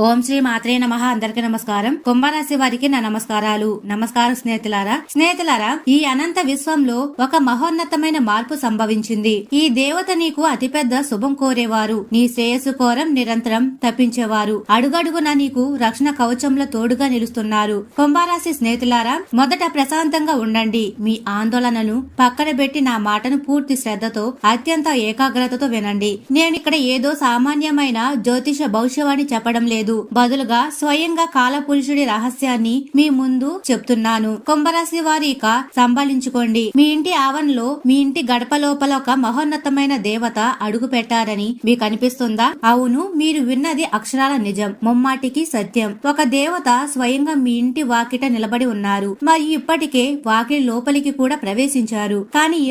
ఓం శ్రీ మాత్రే నమః. అందరికీ నమస్కారం. కుంభరాశి వారికి నా నమస్కారాలు. నమస్కారం స్నేహితులారా, ఈ అనంత విశ్వంలో ఒక మహోన్నతమైన మార్పు సంభవించింది. ఈ దేవత నీకు అతిపెద్ద శుభం కోరేవారు, నీ శ్రేయస్సు కోరం నిరంతరం తప్పించేవారు, అడుగడుగున నీకు రక్షణ కవచంలో తోడుగా నిలుస్తున్నారు. కుంభరాశి స్నేహితులారా, మొదట ప్రశాంతంగా ఉండండి. మీ ఆందోళనను పక్కన పెట్టి నా మాటను పూర్తి శ్రద్ధతో అత్యంత ఏకాగ్రతతో వినండి. నేను ఇక్కడ ఏదో సామాన్యమైన జ్యోతిష భవిష్యవాణి చెప్పడం లేదు, బదులుగా స్వయంగా కాలపురుషుడి రహస్యాన్ని మీ ముందు చెప్తున్నాను. కుంభరాశి వారి ఇక సంభాళించుకోండి. మీ ఇంటి ఆవరణలో, మీ ఇంటి గడప లోపల ఒక మహోన్నతమైన దేవత అడుగు పెట్టారని మీకు అనిపిస్తుందా? అవును, మీరు విన్నది అక్షరాల నిజం, ముమ్మాటికి సత్యం. ఒక దేవత స్వయంగా మీ ఇంటి వాకిట నిలబడి ఉన్నారు, మరియు ఇప్పటికే వాకిలి లోపలికి కూడా ప్రవేశించారు. కానీ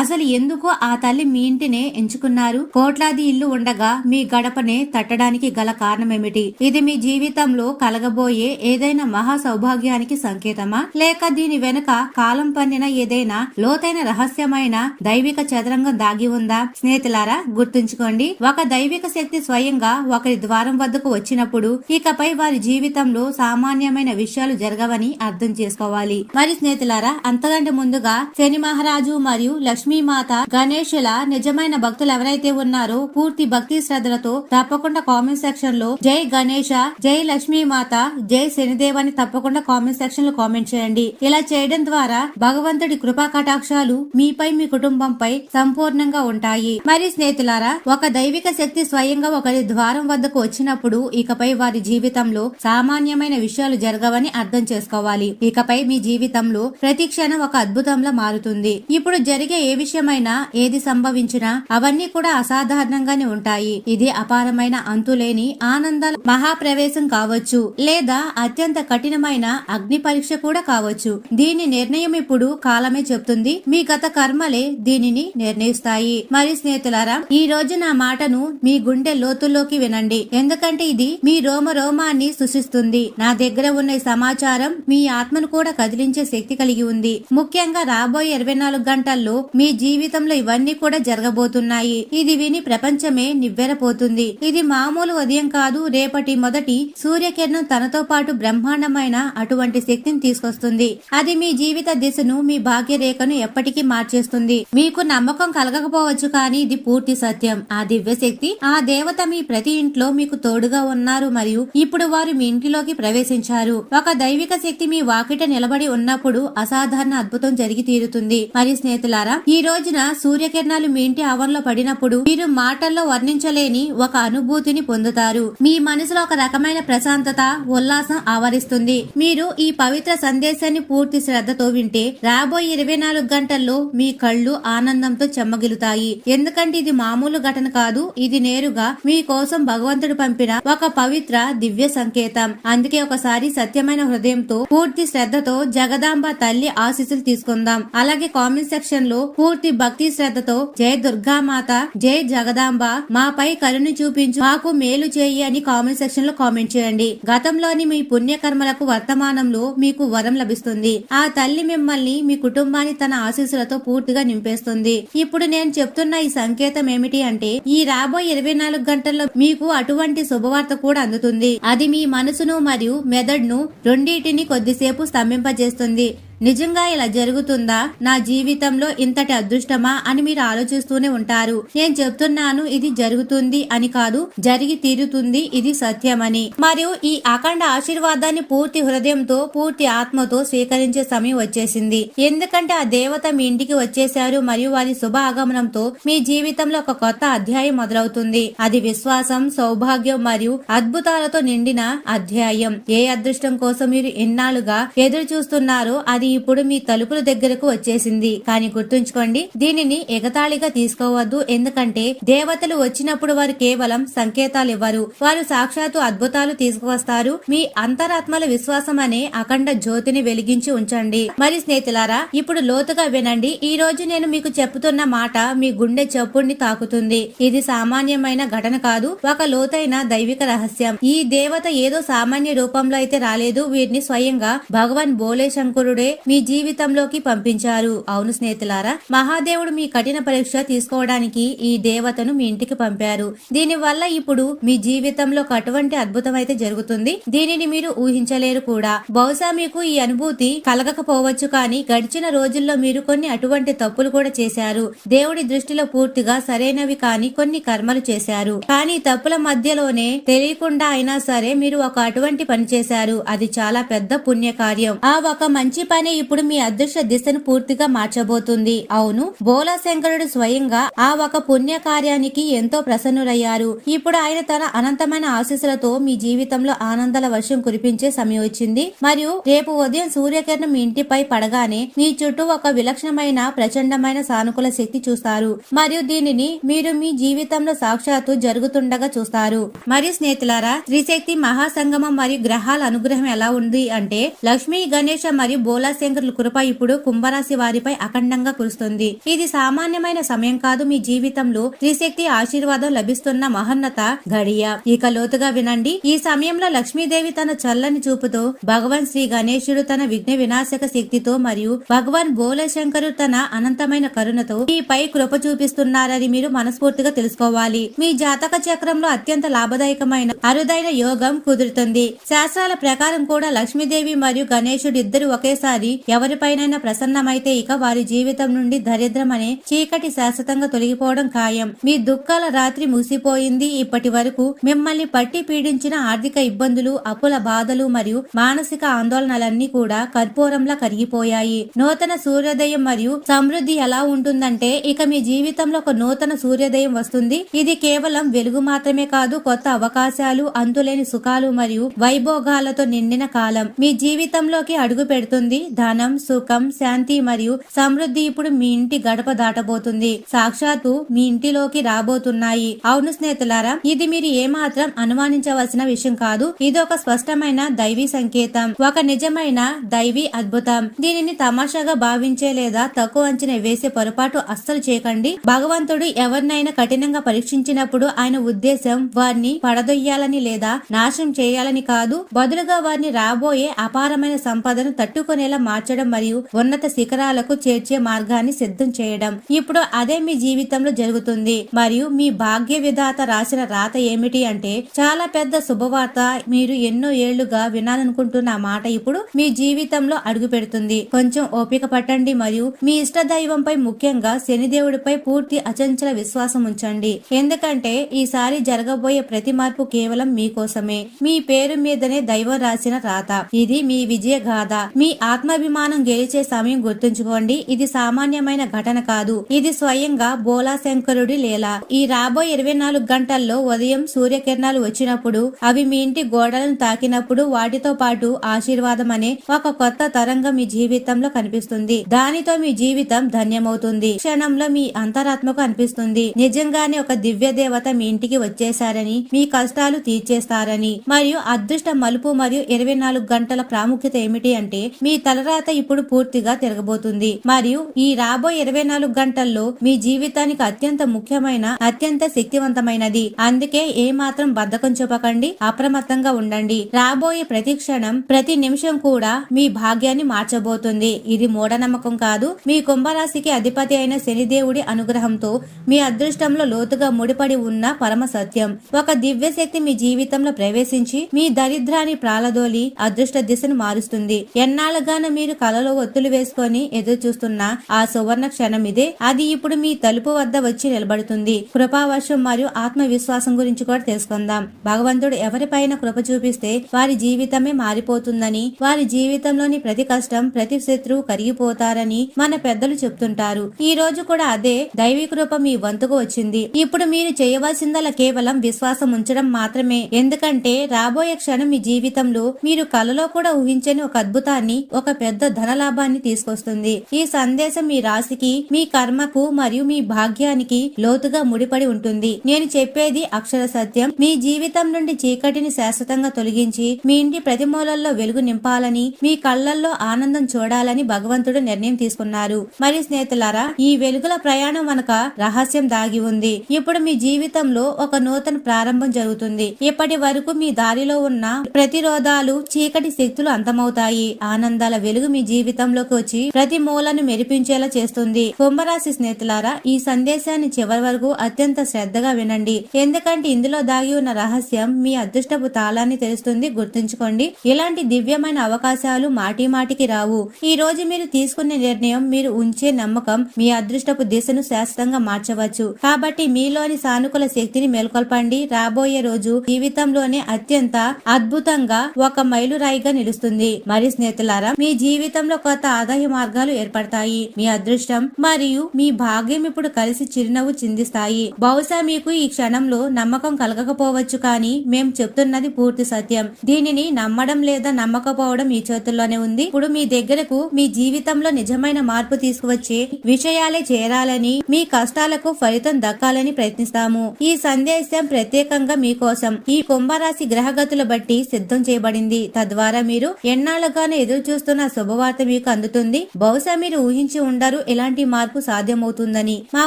అసలు ఎందుకు ఆ తల్లి మీ ఇంటినే ఎంచుకున్నారు? కోట్లాది ఇల్లు ఉండగా మీ గడపనే తట్టడానికి గల కారణమేమిటి? ఇది మీ జీవితంలో కలగబోయే ఏదైనా మహా సౌభాగ్యానికి సంకేతమా, లేక దీని వెనుక కాలం పన్నిన ఏదైనా లోతైన రహస్యమైన దైవిక చదరంగం దాగి ఉందా? స్నేహితులారా, గుర్తుంచుకోండి, ఒక దైవిక శక్తి స్వయంగా ఒకరి ద్వారం వద్దకు వచ్చినప్పుడు ఇకపై వారి జీవితంలో సామాన్యమైన విషయాలు జరగవని అర్థం చేసుకోవాలి. మరి స్నేహితులారా, అంతకంటే ముందుగా శని మహారాజు మరియు లక్ష్మీమాత గణేశుల నిజమైన భక్తులు ఎవరైతే ఉన్నారో పూర్తి భక్తి శ్రద్ధలతో తప్పకుండా కామెంట్ సెక్షన్ లో జై గణేశ, జై లక్ష్మీమాత, జై శనిదేవ్ అని తప్పకుండా కామెంట్ సెక్షన్ లో కామెంట్ చేయండి. ఇలా చేయడం ద్వారా భగవంతుడి కృపా కటాక్షాలు మీపై, మీ కుటుంబంపై సంపూర్ణంగా ఉంటాయి. మరి స్నేహితులారా, ఒక దైవిక శక్తి స్వయంగా ఒకరి ద్వారం వద్దకు వచ్చినప్పుడు ఇకపై వారి జీవితంలో సామాన్యమైన విషయాలు జరగవని అర్థం చేసుకోవాలి. ఇకపై మీ జీవితంలో ప్రతి క్షణం ఒక అద్భుతంలా మారుతుంది. ఇప్పుడు జరిగే ఏ విషయమైనా, ఏది సంభవించినా అవన్నీ కూడా అసాధారణంగానే ఉంటాయి. ఇది అపారమైన అంతులేని ఆనందాల మహాప్రవేశం కావచ్చు, లేదా అత్యంత కఠినమైన అగ్ని పరీక్ష కూడా కావచ్చు. దీని నిర్ణయం ఇప్పుడు కాలమే చెప్తుంది. మీ గత కర్మలే దీనిని నిర్ణయిస్తాయి. మరి స్నేహితులారా, ఈ రోజు నా మాటను మీ గుండె లోతుల్లోకి వినండి, ఎందుకంటే ఇది మీ రోమాన్ని సృష్టిస్తుంది. నా దగ్గర ఉన్న ఈ సమాచారం మీ ఆత్మను కూడా కదిలించే శక్తి కలిగి ఉంది. ముఖ్యంగా రాబోయే 24 గంటల్లో మీ జీవితంలో ఇవన్నీ కూడా జరగబోతున్నాయి. ఇది విని ప్రపంచమే నివ్వెరపోతుంది. ఇది మామూలు ఉదయం కాదు, రేపటి మొదటి సూర్యకిరణం తనతో పాటు బ్రహ్మాండమైన అటువంటి శక్తిని తీసుకొస్తుంది. అది మీ జీవిత దిశను, మీ భాగ్య రేఖను ఎప్పటికీ మార్చేస్తుంది. మీకు నమ్మకం కలగకపోవచ్చు, కానీ ఇది పూర్తి సత్యం. ఆ దివ్య శక్తి, ఆ దేవత మీ ప్రతి ఇంట్లో మీకు తోడుగా ఉన్నారు, మరియు ఇప్పుడు వారు మీ ఇంటిలోకి ప్రవేశించారు. ఒక దైవిక శక్తి మీ వాకిట నిలబడి ఉన్నప్పుడు అసాధారణ అద్భుతం జరిగి తీరుతుంది. మరి స్నేహితులారా, ఈ రోజున సూర్యకిరణాలు మీ ఇంటి ఆవరణలో పడినప్పుడు మీరు మాటల్లో వర్ణించలేని ఒక అనుభూతిని పొందుతారు. మీ మనసులో ఒక రకమైన ప్రశాంతత, ఉల్లాసం ఆవరిస్తుంది. మీరు ఈ పవిత్ర సందేశాన్ని పూర్తి శ్రద్ధతో వింటే రాబోయే 24 గంటల్లో మీ కళ్ళు ఆనందంతో చెమ్మగిలుతాయి. ఎందుకంటే ఇది మామూలు ఘటన కాదు, ఇది నేరుగా మీ కోసం భగవంతుడు పంపిన ఒక పవిత్ర దివ్య సంకేతం. అందుకే ఒకసారి సత్యమైన హృదయంతో, పూర్తి శ్రద్ధతో జగదాంబ తల్లి ఆశీస్సులు తీసుకుందాం. అలాగే కామెంట్ సెక్షన్ లో పూర్తి భక్తి శ్రద్ధతో జై దుర్గామాత, జై జగదాంబ, మాపై కరుణ చూపించు, మాకు మేలు చేయి అని కామెంట్ సెక్షన్ లో కామెంట్ చేయండి. గతంలోని మీ పుణ్యకర్మలకు వర్తమానంలో మీకు వరం లభిస్తుంది. ఆ తల్లి మిమ్మల్ని, మీ కుటుంబాన్ని తన ఆశీస్సులతో పూర్తిగా నింపేస్తుంది. ఇప్పుడు నేను చెప్తున్న ఈ సంకేతం ఏమిటి అంటే, ఈ రాబోయే 24 గంటల్లో మీకు అటువంటి శుభవార్త కూడా అందుతుంది. అది మీ మనసును మరియు మెదడును రెండింటిని కొద్దిసేపు స్తంభింపజేస్తుంది. నిజంగా ఇలా జరుగుతుందా? నా జీవితంలో ఇంతటి అదృష్టమా అని మీరు ఆలోచిస్తూనే ఉంటారు. నేను చెప్తున్నాను, ఇది జరుగుతుంది అని కాదు, జరిగి తీరుతుంది, ఇది సత్యమని. మరియు ఈ అఖండ ఆశీర్వాదాన్ని పూర్తి హృదయంతో, పూర్తి ఆత్మతో స్వీకరించే సమయం వచ్చేసింది. ఎందుకంటే ఆ దేవత మీ ఇంటికి వచ్చేశారు, మరియు వారి శుభ ఆగమనంతో మీ జీవితంలో ఒక కొత్త అధ్యాయం మొదలవుతుంది. అది విశ్వాసం, సౌభాగ్యం మరియు అద్భుతాలతో నిండిన అధ్యాయం. ఏ అదృష్టం కోసం మీరు ఎన్నాళ్ళుగా ఎదురు చూస్తున్నారో అది ఇప్పుడు మీ తలుపుల దగ్గరకు వచ్చేసింది. కానీ గుర్తుంచుకోండి, దీనిని ఎగతాళిగా తీసుకోవద్దు. ఎందుకంటే దేవతలు వచ్చినప్పుడు వారు కేవలం సంకేతాలు ఇవ్వరు, వారు సాక్షాత్తు అద్భుతాలు తీసుకువస్తారు. మీ అంతరాత్మల విశ్వాసం అనే అఖండ జ్యోతిని వెలిగించి ఉంచండి. మరి స్నేహితులారా, ఇప్పుడు లోతుగా వినండి. ఈ రోజు నేను మీకు చెప్తున్న మాట మీ గుండె చప్పుడిని తాకుతుంది. ఇది సామాన్యమైన ఘటన కాదు, ఒక లోతైన దైవిక రహస్యం. ఈ దేవత ఏదో సామాన్య రూపంలో అయితే రాలేదు. వీరిని స్వయంగా భగవాన్ భోలే శంకరుడే మీ జీవితంలోకి పంపించారు. అవును స్నేహితులారా, మహాదేవుడు మీ కఠిన పరీక్ష తీసుకోవడానికి ఈ దేవతను మీ ఇంటికి పంపారు. దీని వల్ల ఇప్పుడు మీ జీవితంలో అటువంటి అద్భుతం అయితే జరుగుతుంది. దీనిని మీరు ఊహించలేరు కూడా. బహుశా మీకు ఈ అనుభూతి కలగకపోవచ్చు, కానీ గడిచిన రోజుల్లో మీరు కొన్ని అటువంటి తప్పులు కూడా చేశారు. దేవుడి దృష్టిలో పూర్తిగా సరైనవి కాని కొన్ని కర్మలు చేశారు. కానీ తప్పుల మధ్యలోనే తెలియకుండా అయినా సరే మీరు ఒక అటువంటి పని చేశారు. అది చాలా పెద్ద పుణ్య కార్యం. ఆ ఒక మంచి పని ఇప్పుడు మీ అదృష్ట దిశను పూర్తిగా మార్చబోతుంది. అవును, బోలా శంకరుడు స్వయంగా ఆ ఒక పుణ్య కార్యానికి ఎంతో ప్రసన్నులయ్యారు. ఇప్పుడు ఆయన తన అనంతమైన ఆశీస్సులతో మీ జీవితంలో ఆనందాల వర్షం కురిపించే సమయం వచ్చింది. మరియు రేపు ఉదయం సూర్యకిరణం మీ ఇంటిపై పడగానే మీ చుట్టూ ఒక విలక్షణమైన ప్రచండమైన సానుకూల శక్తి చూస్తారు. మరియు దీనిని మీరు మీ జీవితంలో సాక్షాత్తు జరుగుతుండగా చూస్తారు. మరియు స్నేహితులారా, త్రిశక్తి మహాసంగమం మరియు గ్రహాల అనుగ్రహం ఎలా ఉంది అంటే, లక్ష్మీ, గణేష మరియు బోలా శంకరుల కృప ఇప్పుడు కుంభరాశి వారిపై అఖండంగా కురుస్తుంది. ఇది సామాన్యమైన సమయం కాదు. మీ జీవితంలో త్రిశక్తి ఆశీర్వాదం లభిస్తున్న మహోన్నత ఘడియ. ఇక లోతుగా వినండి. ఈ సమయంలో లక్ష్మీదేవి తన చల్లని చూపుతో, భగవాన్ శ్రీ గణేశుడు తన విఘ్న వినాశక శక్తితో మరియు భగవాన్ బోలశంకరు తన అనంతమైన కరుణతో మీపై కృప చూపిస్తున్నారని మీరు మనస్ఫూర్తిగా తెలుసుకోవాలి. మీ జాతక చక్రంలో అత్యంత లాభదాయకమైన అరుదైన యోగం కుదురుతుంది. శాస్త్రాల ప్రకారం కూడా లక్ష్మీదేవి మరియు గణేశుడు ఇద్దరు ఒకేసారి ఎవరిపైనైనా ప్రసన్నమైతే ఇక వారి జీవితం నుండి దరిద్రం అనే చీకటి శాశ్వతంగా తొలగిపోవడం ఖాయం. మీ దుఃఖాల రాత్రి ముగిసిపోయింది. ఇప్పటి వరకు మిమ్మల్ని పట్టి పీడించిన ఆర్థిక ఇబ్బందులు, అప్పుల బాధలు మరియు మానసిక ఆందోళనలన్నీ కూడా కర్పూరంలా కరిగిపోయాయి. నూతన సూర్యోదయం మరియు సమృద్ధి ఎలా ఉంటుందంటే, ఇక మీ జీవితంలో ఒక నూతన సూర్యోదయం వస్తుంది. ఇది కేవలం వెలుగు మాత్రమే కాదు, కొత్త అవకాశాలు, అంతులేని సుఖాలు మరియు వైభోగాలతో నిండిన కాలం మీ జీవితంలోకి అడుగు పెడుతుంది. ధనం, సుఖం, శాంతి మరియు సమృద్ధి ఇప్పుడు మీ ఇంటి గడప దాటబోతుంది. సాక్షాత్తు మీ ఇంటిలోకి రాబోతున్నాయి. అవును స్నేహితులారా, ఇది మీరు ఏమాత్రం అనుమానించవలసిన విషయం కాదు. ఇది ఒక స్పష్టమైన దైవీ సంకేతం, ఒక నిజమైన దైవీ అద్భుతం. దీనిని తమాషాగా భావించే లేదా తక్కువ అంచనా వేసే పొరపాటు అస్సలు చేయకండి. భగవంతుడు ఎవరినైనా కఠినంగా పరీక్షించినప్పుడు ఆయన ఉద్దేశం వారిని పడదొయ్యాలని లేదా నాశనం చేయాలని కాదు, బదులుగా వారిని రాబోయే అపారమైన సంపదను తట్టుకునేలా మార్చడం మరియు ఉన్నత శిఖరాలకు చేర్చే మార్గాన్ని సిద్ధం చేయడం. ఇప్పుడు అదే మీ జీవితంలో జరుగుతుంది. మరియు మీ భాగ్య విధాత రాసిన రాత ఏమిటి అంటే, చాలా పెద్ద శుభవార్త. మీరు ఎన్నో ఏళ్లుగా వినాలనుకుంటున్న మాట ఇప్పుడు మీ జీవితంలో అడుగు పెడుతుంది. కొంచెం ఓపిక పట్టండి మరియు మీ ఇష్ట దైవంపై, ముఖ్యంగా శనిదేవుడిపై పూర్తి అచంచల విశ్వాసం ఉంచండి. ఎందుకంటే ఈసారి జరగబోయే ప్రతి మార్పు కేవలం మీకోసమే. మీ పేరు మీదనే దైవం రాసిన రాత. ఇది మీ విజయ గాథ. మీ ఆత్మాభిమానం గెలిచే సమయం గుర్తుంచుకోండి. ఇది సామాన్యమైన ఘటన కాదు. ఇది స్వయంగా బోలా శంకరుడి లీల. ఈ రాబోయే 24 గంటల్లో ఉదయం సూర్యకిరణాలు వచ్చినప్పుడు, అవి మీ ఇంటి గోడలను తాకినప్పుడు, వాటితో పాటు ఆశీర్వాదం అనే ఒక కొత్త తరంగం మీ జీవితంలో కనిపిస్తుంది. దానితో మీ జీవితం ధన్యమవుతుంది. క్షణంలో మీ అంతరాత్మకు అనిపిస్తుంది, నిజంగానే ఒక దివ్య దేవత మీ ఇంటికి వచ్చేసారని, మీ కష్టాలు తీర్చేస్తారని. మరియు అదృష్ట మలుపు మరియు 24 గంటల ప్రాముఖ్యత ఏమిటి అంటే, మీ తలరాత ఇప్పుడు పూర్తిగా తిరగబోతుంది. మరియు ఈ రాబోయే 24 గంటల్లో మీ జీవితానికి అత్యంత ముఖ్యమైన, అత్యంత శక్తివంతమైనది. అందుకే ఏ మాత్రం బద్ధకం చూపకండి, అప్రమత్తంగా ఉండండి. రాబోయే ప్రతి క్షణం, ప్రతి నిమిషం కూడా మీ భాగ్యాన్ని మార్చబోతుంది. ఇది మూఢనమ్మకం కాదు. మీ కుంభరాశికి అధిపతి అయిన శనిదేవుడి అనుగ్రహంతో మీ అదృష్టంలో లోతుగా ముడిపడి ఉన్న పరమ సత్యం. ఒక దివ్య శక్తి మీ జీవితంలో ప్రవేశించి మీ దరిద్రాన్ని ప్రాలదోలి అదృష్ట దిశను మారుస్తుంది. ఎన్నాళ్ళుగానో మీరు కలలో ఒత్తులు వేసుకొని ఎదురు చూస్తున్న ఆ సువర్ణ క్షణం ఇదే. అది ఇప్పుడు మీ తలుపు వద్ద వచ్చి నిలబడుతుంది. కృపావర్షం మరియు ఆత్మవిశ్వాసం గురించి కూడా తెలుసుకుందాం. భగవంతుడు ఎవరిపైన కృప చూపిస్తే వారి జీవితమే మారిపోతుందని, వారి జీవితంలోని ప్రతి కష్టం, ప్రతి శత్రువు కరిగిపోతారని మన పెద్దలు చెప్తుంటారు. ఈ రోజు కూడా అదే దైవీ కృప మీ వంతుకు వచ్చింది. ఇప్పుడు మీరు చేయవలసిందల్లా కేవలం విశ్వాసం ఉంచడం మాత్రమే. ఎందుకంటే రాబోయే క్షణం మీ జీవితంలో మీరు కలలో కూడా ఊహించని ఒక అద్భుతాన్ని, ఒక పెద్ద ధనలాభాన్ని తీసుకొస్తుంది. ఈ సందేశం మీ రాశికి, మీ కర్మకు మరియు మీ భాగ్యానికి లోతుగా ముడిపడి ఉంటుంది. నేను చెప్పేది అక్షర సత్యం. మీ జీవితం నుండి చీకటిని శాశ్వతంగా తొలగించి మీ ఇంటి ప్రతి మూలల్లో వెలుగు నింపాలని, మీ కళ్లల్లో ఆనందం చూడాలని భగవంతుడు నిర్ణయం తీసుకున్నారు. మరి స్నేహితులారా, ఈ వెలుగుల ప్రయాణం వెనక రహస్యం దాగి ఉంది. ఇప్పుడు మీ జీవితంలో ఒక నూతన ప్రారంభం జరుగుతుంది. ఇప్పటి వరకు మీ దారిలో ఉన్న ప్రతిరోధాలు, చీకటి శక్తులు అంతమవుతాయి. ఆనందాల వెలుగు మీ జీవితంలోకి వచ్చి ప్రతి మూలను మెరిపించేలా చేస్తుంది. కుంభరాశి స్నేహితులారా, ఈ సందేశాన్ని చివరి వరకు అత్యంత శ్రద్ధగా వినండి, ఎందుకంటే ఇందులో దాగి ఉన్న రహస్యం మీ అదృష్టపు తాళాన్ని తెలుస్తుంది. గుర్తుంచుకోండి, ఇలాంటి దివ్యమైన అవకాశాలు మాటి మాటికి రావు. ఈ రోజు మీరు తీసుకునే నిర్ణయం, మీరు ఉంచే నమ్మకం మీ అదృష్టపు దిశను శాశ్వతంగా మార్చవచ్చు. కాబట్టి మీలోని సానుకూల శక్తిని మేల్కొల్పండి. రాబోయే రోజు జీవితంలోనే అత్యంత అద్భుతంగా ఒక మైలురాయిగా నిలుస్తుంది. మరి స్నేహితులారా, మీ జీవితంలో కొత్త ఆదాయ మార్గాలు ఏర్పడతాయి. మీ అదృష్టం మరియు మీ భాగ్యం ఇప్పుడు కలిసి చిరునవ్వు చిందిస్తాయి. బహుశా మీకు ఈ క్షణంలో నమ్మకం కలగకపోవచ్చు, కానీ మేం చెప్తున్నది పూర్తి సత్యం. దీనిని నమ్మడం లేదా నమ్మకపోవడం మీ చేతుల్లోనే ఉంది. ఇప్పుడు మీ దగ్గరకు మీ జీవితంలో నిజమైన మార్పు తీసుకువచ్చే విషయాలే చేరాలని, మీ కష్టాలకు ఫలితం దక్కాలని ప్రయత్నిస్తాము. ఈ సందేశం ప్రత్యేకంగా మీకోసం ఈ కుంభరాశి గ్రహగతుల బట్టి సిద్ధం చేయబడింది. తద్వారా మీరు ఎన్నాళ్ళుగానో ఎదురు చూస్తున్న శుభవార్త మీకు అందుతుంది. బహుశా మీరు ఊహించి ఉండరు ఇలాంటి మార్పు సాధ్యమవుతుందని. మా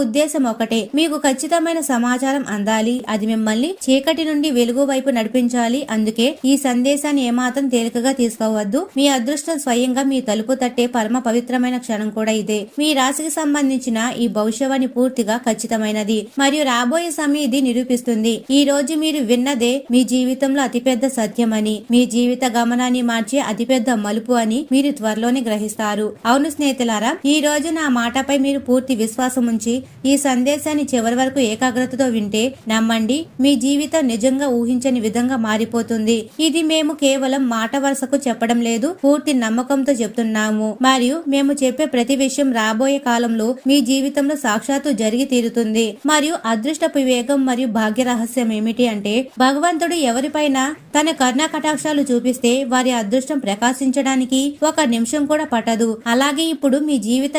ఉద్దేశం ఒకటే, మీకు ఖచ్చితమైన సమాచారం అందాలి. అది మిమ్మల్ని చీకటి నుండి వెలుగు వైపు నడిపించాలి. అందుకే ఈ సందేశాన్ని ఏమాత్రం తేలికగా తీసుకోవద్దు. మీ అదృష్టం స్వయంగా మీ తలుపు తట్టే పరమ పవిత్రమైన క్షణం కూడా ఇదే. మీ రాశికి సంబంధించిన ఈ భవిష్యవాణి పూర్తిగా ఖచ్చితమైనది మరియు రాబోయే సమయం ఇది నిరూపిస్తుంది. ఈ రోజు మీరు విన్నదే మీ జీవితంలో అతిపెద్ద సత్యమని, మీ జీవిత గమనాన్ని మార్చే అతిపెద్ద మలుపు అని మీరు త్వరలోనే గ్రహిస్తారు. అవును స్నేహితులారా, ఈ రోజు నా మాటపై మీరు పూర్తి విశ్వాసం ఉంచి ఈ సందేశాన్ని చివరి వరకు ఏకాగ్రతతో వింటే నమ్మండి, మీ జీవితం నిజంగా ఊహించని విధంగా మారిపోతుంది. ఇది మేము కేవలం మాట వరుసకు చెప్పడం లేదు, పూర్తి నమ్మకంతో చెప్తున్నాము. మరియు మేము చెప్పే ప్రతి విషయం రాబోయే కాలంలో మీ జీవితంలో సాక్షాత్తు జరిగి తీరుతుంది. మరియు అదృష్టపు వేగం మరియు భాగ్య రహస్యం ఏమిటి అంటే, భగవంతుడు ఎవరిపైన తన కరుణ కటాక్షాలు చూపిస్తే వారి అదృష్టం ప్రకాశించడానికి ఒక నిమిషం కూడా పట్టదు. అలాగే ఇప్పుడు మీ జీవిత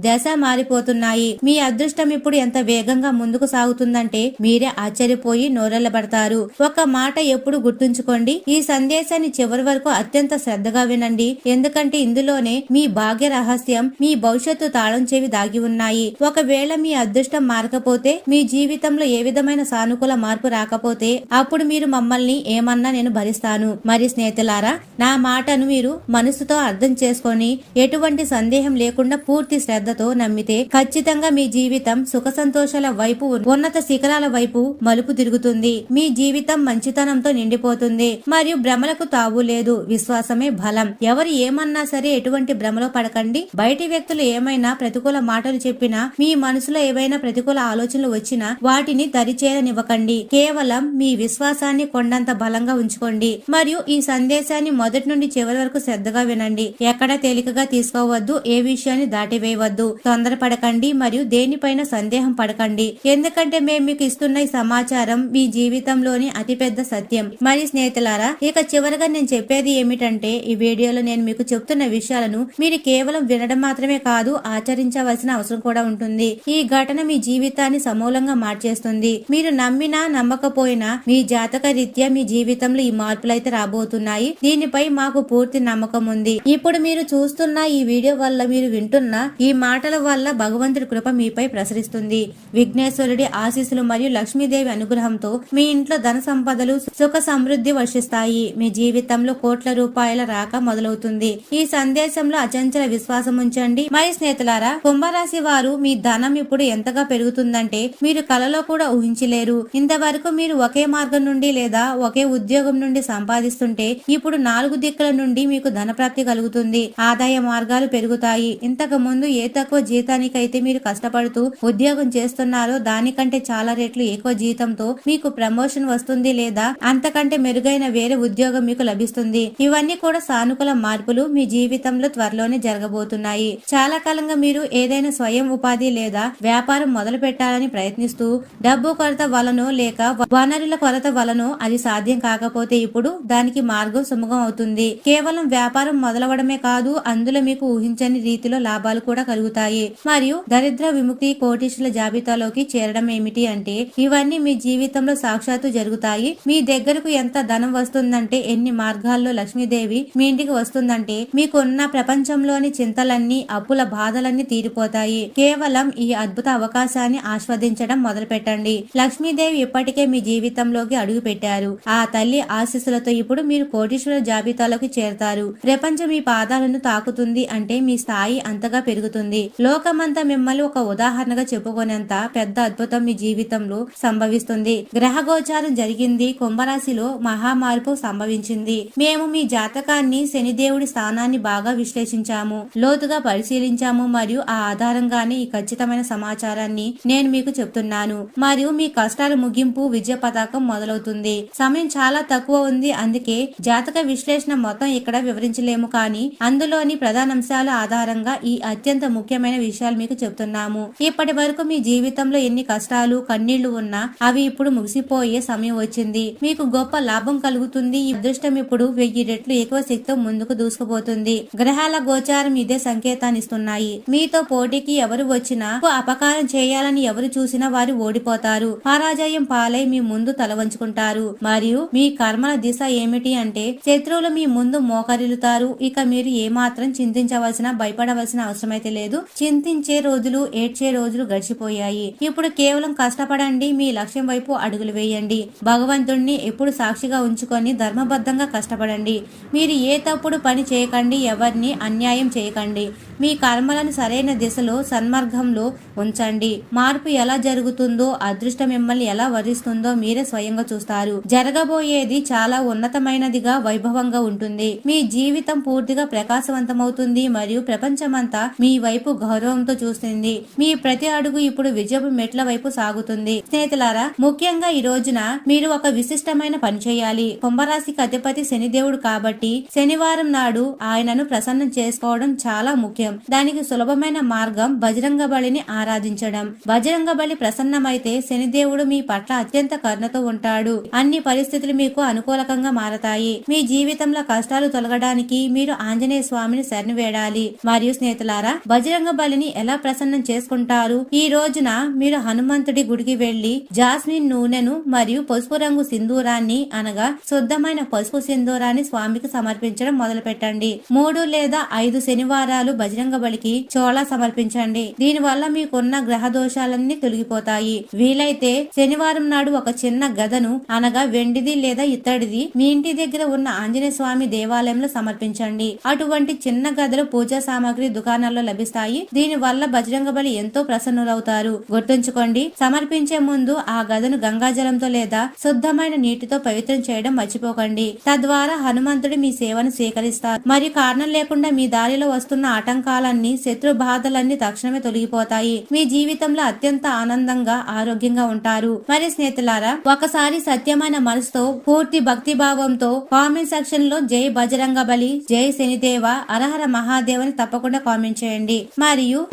దశ మారిపోతున్నాయి. మీ అదృష్టం ఇప్పుడు ఎంత వేగంగా ముందుకు సాగుతుందంటే మీరే ఆశ్చర్యపోయి నోరెళ్లబడతారు. ఒక మాట ఎప్పుడు గుర్తుంచుకోండి, ఈ సందేశాన్ని చివరి వరకు అత్యంత శ్రద్ధగా వినండి, ఎందుకంటే ఇందులోనే మీ భాగ్య రహస్యం, మీ భవిష్యత్తు తాళం చెవి దాగి ఉన్నాయి. ఒకవేళ మీ అదృష్టం మారకపోతే, మీ జీవితంలో ఏ విధమైన సానుకూల మార్పు రాకపోతే, అప్పుడు మీరు మమ్మల్ని ఏమన్నా నేను భరిస్తాను. మరి స్నేహితులారా, నా మాటను మీరు మనసుతో అర్థం చేసుకొని ఎటువంటి సందేహం లేకుండా పూర్తి శ్రద్ధతో నమ్మితే ఖచ్చితంగా మీ జీవితం సుఖ సంతోషాల వైపు, ఉన్నత శిఖరాల వైపు మలుపు తిరుగుతుంది. మీ జీవితం మంచితనంతో నిండిపోతుంది మరియు భ్రమలకు తావు లేదు. విశ్వాసమే బలం. ఎవరు ఏమన్నా సరే ఎటువంటి భ్రమలో పడకండి. బయటి వ్యక్తులు ఏమైనా ప్రతికూల మాటలు చెప్పినా, మీ మనసులో ఏవైనా ప్రతికూల ఆలోచనలు వచ్చినా వాటిని దరిచేరనివ్వకండి. కేవలం మీ విశ్వాసాన్ని కొండంత బలంగా ఉంచుకోండి మరియు ఈ సందేశాన్ని మొదటి నుండి చివరి వరకు శ్రద్ధగా వినండి. ఎక్కడ తేలికగా తీసుకోవద్దు, ఏ విషయాన్ని దాటివేయవద్దు. తొందరపడకండి మరియు దేనిపైన సందేహం పడకండి, ఎందుకంటే మేము మీకు ఇస్తున్న ఈ సమాచారం మీ జీవితంలోని అతిపెద్ద సత్యం. మరి స్నేహితులారా, ఇక చివరగా నేను చెప్పేది ఏమిటంటే, ఈ వీడియోలో నేను మీకు చెప్తున్న విషయాలను మీరు కేవలం వినడం మాత్రమే కాదు, ఆచరించవలసిన అవసరం కూడా ఉంటుంది. ఈ ఘటన మీ జీవితాన్ని సమూలంగా మార్చేస్తుంది. మీరు నమ్మినా నమ్మకపోయినా మీ జాతక రీత్యా మీ జీవితంలో ఈ మార్పులైతే రాబోతున్నాయి. దీనిపై మాకు పూర్తి నమ్మకం ఉంది. ఇప్పుడు మీరు చూస్తున్న ఈ వీడియో వల్ల, మీరు వింటున్న ఈ మాటల వల్ల భగవంతుడి కృప మీపై ప్రసరిస్తుంది. విఘ్నేశ్వరుడి ఆశీస్సులు మరియు లక్ష్మీదేవి అనుగ్రహంతో మీ ఇంట్లో ధన సంపదలు, సుఖ సమృద్ధి వర్షిస్తాయి. మీ జీవితంలో కోట్ల రూపాయల రాక మొదలవుతుంది. ఈ సందేశంలో అచంచల విశ్వాసం ఉంచండి. మరి స్నేహితులారా, కుంభరాశి వారు, మీ ధనం ఇప్పుడు ఎంతగా పెరుగుతుందంటే మీరు కలలో కూడా ఊహించలేరు. ఇంతవరకు మీరు ఒకే మార్గం నుండి లేదా ఒకే ఉద్యోగం నుండి సంపాదిస్తుంటే ఇప్పుడు 4 దిక్కుల నుండి మీకు ధన ప్రాప్తి కలుగుతుంది. ఆదాయ మార్గాలు పెరుగుతాయి. ఇంతకు ముందు ఏ తక్కువ జీతానికైతే మీరు కష్టపడుతూ ఉద్యోగం చేస్తున్నారో దానికంటే చాలా రెట్లు ఎక్కువ జీతంతో మీకు ప్రమోషన్ వస్తుంది లేదా అంతకంటే మెరుగైన వేరే ఉద్యోగం మీకు లభిస్తుంది. ఇవన్నీ కూడా సానుకూల మార్పులు మీ జీవితంలో త్వరలోనే జరగబోతున్నాయి. చాలా కాలంగా మీరు ఏదైనా స్వయం ఉపాధి లేదా వ్యాపారం మొదలు పెట్టాలని ప్రయత్నిస్తూ డబ్బు కొరత వలనో లేక వనరుల కొరత వలనో అది సాధ్యం కాకపోతే ఇప్పుడు దానికి మార్గం సుముఖం అవుతుంది. కేవలం వ్యాపారం మొదలవడమే కాదు, అందులో మీకు ఊహించని రీతిలో లాభాలు కూడా కలుగుతాయి. మరియు దరిద్ర విముక్తి, కోటీశ్వరుల జాబితాలోకి చేరడం ఏమిటి అంటే, ఇవన్నీ మీ జీవితంలో సాక్షాత్తు జరుగుతాయి. మీ దగ్గరకు ఎంత ధనం వస్తుందంటే, ఎన్ని మార్గాల్లో లక్ష్మీదేవి మీ ఇంటికి వస్తుందంటే, మీకున్న ప్రపంచంలోని చింతలన్నీ, అప్పుల బాధలన్నీ తీరిపోతాయి. కేవలం ఈ అద్భుత అవకాశాన్ని ఆస్వాదించడం మొదలు పెట్టండి. లక్ష్మీదేవి ఇప్పటికే మీ జీవితంలోకి అడుగు పెట్టారు. ఆ తల్లి ఆశీస్సులతో ఇప్పుడు మీరు కోటీశ్వరుల జాబితాలోకి చేరతారు. ప్రపంచ ప్రపంచం మీ పాదాలను తాకుతుంది అంటే మీ స్థాయి అంతగా పెరుగుతుంది. లోకమంతా మిమ్మల్ని ఒక ఉదాహరణగా చెప్పుకునేంత పెద్ద అద్భుతం మీ జీవితంలో సంభవిస్తుంది. గ్రహ గోచారం జరిగింది. కుంభరాశిలో మహామార్పు సంభవించింది. మేము మీ జాతకాన్ని, శనిదేవుడి స్థానాన్ని బాగా విశ్లేషించాము, లోతుగా పరిశీలించాము మరియు ఆ ఆధారంగానే ఈ ఖచ్చితమైన సమాచారాన్ని నేను మీకు చెప్తున్నాను. మరియు మీ కష్టాల ముగింపు విజయ పతాకం మొదలవుతుంది. సమయం చాలా తక్కువ ఉంది, అందుకే జాతక విశ్లేషణ మొత్తం ఇక్కడ వివరించలేము, కానీ అందులోని ప్రధానాంశాల ఆధారంగా ఈ అత్యంత ముఖ్యమైన విషయాలు మీకు చెప్తున్నాము. ఇప్పటి వరకు మీ జీవితంలో ఎన్ని కష్టాలు, కన్నీళ్లు ఉన్నా అవి ఇప్పుడు ముగిసిపోయే సమయం వచ్చింది. మీకు గొప్ప లాభం కలుగుతుంది. ఈ అదృష్టం ఇప్పుడు 1000 రెట్లు ఎక్కువ శక్తితో ముందుకు దూసుకుపోతుంది. గ్రహాల గోచారం ఇదే సంకేతాన్ని ఇస్తున్నాయి. మీతో పోటీకి ఎవరు వచ్చినా, అపకారం చేయాలని ఎవరు చూసినా వారు ఓడిపోతారు. పరాజయం పాలై మీ ముందు తల వంచుకుంటారు. మరియు మీ కర్మల దిశ ఏమిటి అంటే శత్రువులు మీ ముందు మోకరిల్లుతారు. ఇక మీరు ఏమాత్రం చింతించవలసిన, భయపడవలసిన అవసరమైతే లేదు. చింతించే రోజులు, ఏడ్చే రోజులు గడిచిపోయాయి. ఇప్పుడు కేవలం కష్టపడండి. మీ లక్ష్యం వైపు అడుగులు వేయండి. భగవంతుడిని ఎప్పుడు సాక్షిగా ఉంచుకొని ధర్మబద్ధంగా కష్టపడండి. మీరు ఏ తప్పుడు పని చేయకండి, ఎవరిని అన్యాయం చేయకండి. మీ కర్మలను సరైన దిశలో, సన్మార్గంలో ఉంచండి. మార్పు ఎలా జరుగుతుందో, అదృష్టం మిమ్మల్ని ఎలా వరిస్తుందో మీరే స్వయంగా చూస్తారు. జరగబోయేది చాలా ఉన్నతమైనదిగా, వైభవంగా ఉంటుంది. మీ జీవితం పూర్తిగా ప్రకాశవంతమవుతుంది మరియు ప్రపంచమంతా మీ వైపు గౌరవంతో చూస్తుంది. మీ ప్రతి అడుగు ఇప్పుడు విజయపు మెట్ల వైపు సాగుతుంది. స్నేహితులారా, ముఖ్యంగా ఈ రోజున మీరు ఒక విశిష్టమైన పని చేయాలి. కుంభరాశికి అధిపతి శనిదేవుడు కాబట్టి శనివారం నాడు ఆయనను ప్రసన్నం చేసుకోవడం చాలా ముఖ్యం. దానికి సులభమైన మార్గం బజరంగ బలిని ఆరాధించడం. బజరంగ బలి ప్రసన్నమైతే శనిదేవుడు మీ పట్ల అత్యంత కరుణతో ఉంటాడు. అన్ని పరిస్థితులు మీకు అనుకూలకంగా మారతాయి. మీ జీవితంలో కష్టాలు తొలగడానికి మీరు ఆంజనేయ స్వామిని శరణు వేడాలి. మరియు స్నేహితులారా, బజరంగ బలిని ఎలా ప్రసన్నం చేసుకుంటారు? ఈ రోజున మీరు హనుమంతుడి గుడికి వెళ్లి జాస్మిన్ నూనెను మరియు పసుపు రంగు సింధూరాన్ని, అనగా శుద్ధమైన పసుపు సింధూరాన్ని స్వామికి సమర్పించడం మొదలు పెట్టండి. 3 లేదా 5 శనివారాలు బజరంగ బలికి చోళా సమర్పించండి. దీని వల్ల మీకున్న గ్రహ దోషాలన్నీ తొలగిపోతాయి. వీలైతే శనివారం నాడు ఒక చిన్న గదను, అనగా వెండిది లేదా ఇత్తడిది, మీ ఇంటి దగ్గర ఉన్న ఆంజనేయ స్వామి దేవాలయంలో సమర్పించండి. అటువంటి చిన్న గదలు పూజా సామాగ్రి దుకాణాల్లో లభిస్తాయి. దీని వల్ల బజరంగ బలి ఎంతో ప్రసన్నులవుతారు. గుర్తుంచుకోండి, సమర్పించే ముందు ఆ గదను గంగాజలంతో లేదా శుద్ధమైన నీటితో పవిత్రం చేయడం మర్చిపోకండి. తద్వారా హనుమంతుడు మీ సేవను స్వీకరిస్తారు మరియు కారణం లేకుండా మీ దారిలో వస్తున్న ఆటంకాలన్నీ, శత్రు బాధలన్నీ తక్షణమే తొలగిపోతాయి. మీ జీవితంలో అత్యంత ఆనందంగా, ఆరోగ్యంగా ఉంటారు. మరి స్నేహితులారా, ఒకసారి సత్యమైన మనసుతో, పూర్తి భక్తి భావంతో కామెంట్ సెక్షన్ లో జై బజరంగ బలి, జై శనిదేవ, అరహర మహాదేవ్ అని తప్పకుండా కామెంట్ చేయండి.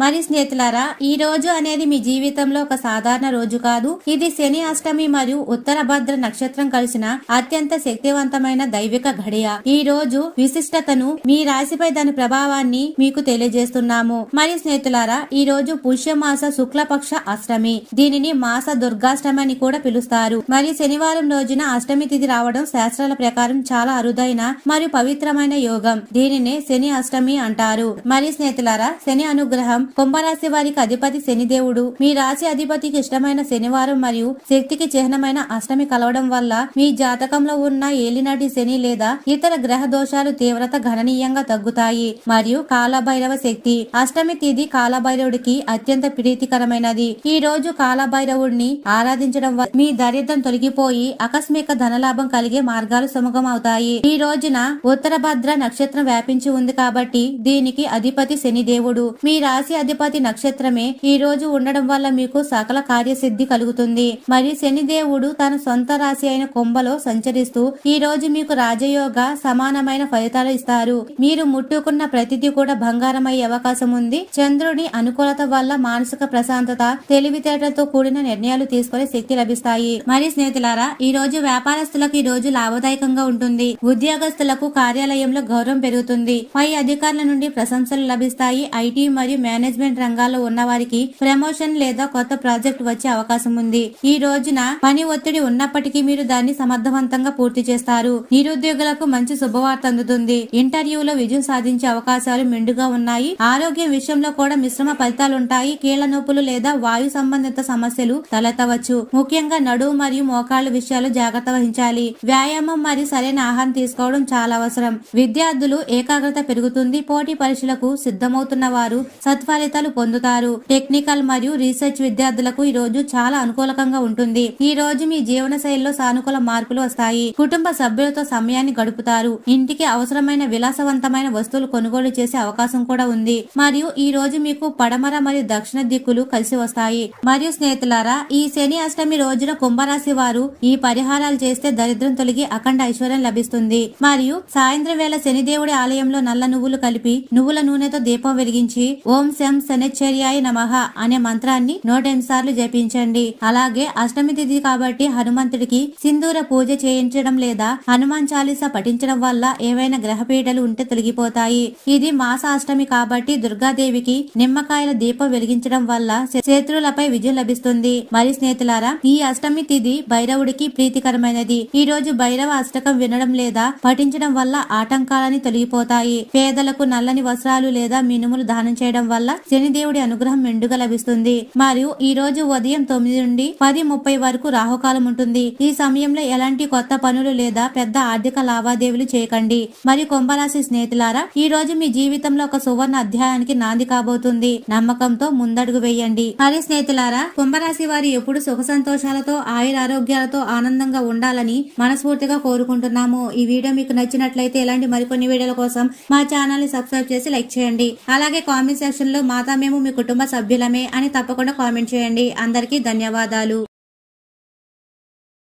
మరి స్నేహితులారా, ఈ రోజు అనేది మీ జీవితంలో ఒక సాధారణ రోజు కాదు. ఇది శని అష్టమి మరియు ఉత్తర భద్ర నక్షత్రం కలిసిన అత్యంత శక్తివంతమైన దైవిక ఘడియ. ఈ రోజు విశిష్టతను, మీ రాశిపై దాని ప్రభావాన్ని మీకు తెలియజేస్తున్నాము. మరి స్నేహితులారా, ఈ రోజు పుష్యమాస శుక్లపక్ష అష్టమి. దీనిని మాస దుర్గాష్టమి అని కూడా పిలుస్తారు. మరియు శనివారం రోజున అష్టమి తిథి రావడం శాస్త్రాల ప్రకారం చాలా అరుదైన మరియు పవిత్రమైన యోగం. దీనినే శని అష్టమి అంటారు. మరి స్నేహితులారా, శని అనుగ్రహం. కుంభరాశి వారికి అధిపతి శనిదేవుడు. మీ రాశి అధిపతికి ఇష్టమైన శనివారం మరియు శక్తికి చిహ్నమైన అష్టమి కలవడం వల్ల మీ జాతకంలో ఉన్న ఏలినాటి శని లేదా ఇతర గ్రహ దోషాలు తీవ్రత గణనీయంగా తగ్గుతాయి. మరియు కాలభైరవ శక్తి. అష్టమి తిథి కాలభైరవుడికి అత్యంత ప్రీతికరమైనది. ఈ రోజు కాలభైరవుడిని ఆరాధించడం వల్ల మీ దరిద్రం తొలగిపోయి ఆకస్మిక ధనలాభం కలిగే మార్గాలు సుముఖమవుతాయి. ఈ రోజున ఉత్తర భద్ర నక్షత్రం వ్యాపించి ఉంది కాబట్టి దీనికి అధిపతి శనిదేవుడు. మీ రాశి అధిపతి నక్షత్రమే ఈ రోజు ఉండడం వల్ల మీకు సకల కార్యసిద్ధి కలుగుతుంది. మరియు శనిదేవుడు తన సొంత రాశి అయిన కుంభలో సంచరిస్తూ ఈ రోజు మీకు రాజయోగ సమానమైన ఫలితాలు ఇస్తారు. మీరు ముట్టుకున్న ప్రతిదీ కూడా బంగారమయ్యే అవకాశం ఉంది. చంద్రుని అనుకూలత వల్ల మానసిక ప్రశాంతత, తెలివితేటలతో కూడిన నిర్ణయాలు తీసుకునే శక్తి లభిస్తాయి. మరి స్నేహితులారా, ఈ రోజు వ్యాపారస్తులకు ఈ రోజు లాభదాయకంగా ఉంటుంది. ఉద్యోగస్తులకు కార్యాలయంలో గౌరవం పెరుగుతుంది. పై అధికారుల నుండి ప్రశంసలు లభిస్తాయి. ఐటీ మరియు మేనేజ్మెంట్ రంగాల్లో ఉన్న వారికి ప్రమోషన్ లేదా కొత్త ప్రాజెక్ట్ వచ్చే అవకాశం ఉంది. ఈ రోజున పని ఒత్తిడి ఉన్నప్పటికీ మీరు దాన్ని సమర్థవంతంగా పూర్తి చేస్తారు. నిరుద్యోగులకు మంచి శుభవార్త అందుతుంది. ఇంటర్వ్యూలో విజయం సాధించే అవకాశాలు మెండుగా ఉన్నాయి. ఉన్నాయి. ఆరోగ్యం విషయంలో కూడా మిశ్రమ ఫలితాలుంటాయి. కీళ్ల నొప్పులు లేదా వాయు సంబంధిత సమస్యలు తలెత్తవచ్చు. ముఖ్యంగా నడుము మరియు మోకాళ్ళ విషయాలు జాగ్రత్త వహించాలి. వ్యాయామం మరియు సరైన ఆహారం తీసుకోవడం చాలా అవసరం. విద్యార్థులు ఏకాగ్రత పెరుగుతుంది. పోటీ పరీక్షలకు సిద్ధమవుతున్న వారు సత్ఫలితాలు పొందుతారు. టెక్నికల్ మరియు రీసెర్చ్ విద్యార్థులకు ఈ రోజు చాలా అనుకూలంగా ఉంటుంది. ఈ రోజు మీ జీవన శైలిలో సానుకూల మార్పులు వస్తాయి. కుటుంబ సభ్యులతో సమయాన్ని గడుపుతారు. ఇంటికి అవసరమైన విలాసవంతమైన వస్తువులు కొనుగోలు చేసే అవకాశం కూడా ఉంది. మరియు ఈ రోజు మీకు పడమర మరియు దక్షిణ దిక్కులు కలిసి వస్తాయి. మరియు స్నేహితులారా, ఈ శని అష్టమి రోజున కుంభరాశి వారు ఈ పరిహారాలు చేస్తే దరిద్రం తొలగి అఖండ ఐశ్వర్యం లభిస్తుంది. మరియు సాయంత్రం వేళ శనిదేవుడి ఆలయంలో నల్ల నువ్వులు కలిపి నువ్వుల నూనెతో దీపం వెలిగించి ఓం శం శనిశ్చర్యాయ నమః అనే మంత్రాన్ని 108 సార్లు జపించండి. అలాగే అష్టమి తిథి కాబట్టి హనుమంతుడికి సింధూర పూజ చేయించడం లేదా హనుమాన్ చాలీసా పఠించడం వల్ల ఏవైనా గ్రహపీడలు ఉంటే తొలగిపోతాయి. ఇది మాస అష్టమి కాబట్టి దుర్గాదేవికి నిమ్మకాయల దీపం వెలిగించడం వల్ల శత్రువులపై విజయం లభిస్తుంది. మరి స్నేహితులారా, ఈ అష్టమి తిథి భైరవుడికి ప్రీతికరమైనది. ఈ రోజు భైరవ అష్టకం వినడం లేదా పఠించడం వల్ల ఆటంకాలని తొలగిపోతాయి. పేదలకు నల్లని వస్త్రాలు లేదా మినుములు దానం చేయడం వల్ల శనిదేవుడి అనుగ్రహం మెండుగా లభిస్తుంది. మరియు ఈ రోజు ఉదయం 9 నుండి 10:30 వరకు రాహుకాలం ఉంటుంది. ఈ సమయంలో ఎలాంటి కొత్త పనులు లేదా పెద్ద ఆర్థిక లావాదేవీలు చేయకండి. మరియు కుంభరాశి స్నేహితులారా, ఈ రోజు మీ జీవితంలో ఒక సువర్ణ అధ్యాయానికి నాంది కాబోతుంది. నమ్మకంతో ముందడుగు వేయండి. మరి స్నేహితులారా, కుంభరాశి వారు ఎప్పుడు సుఖ సంతోషాలతో ఆయుర ఆరోగ్యాలతో ఆనందంగా ఉండాలని మనస్ఫూర్తిగా కోరుకుంటున్నాము. ఈ వీడియో మీకు నచ్చినట్లయితే ఇలాంటి మరికొన్ని వీడియోల కోసం మా ఛానల్ ని సబ్స్క్రైబ్ చేసి లైక్ చేయండి. అలాగే కామెంట్ సెక్షన్ లో మాతా మేము మీ కుటుంబ సభ్యులమే అని తప్పకుండా కామెంట్ చేయండి. అందరికీ ధన్యవాదాలు.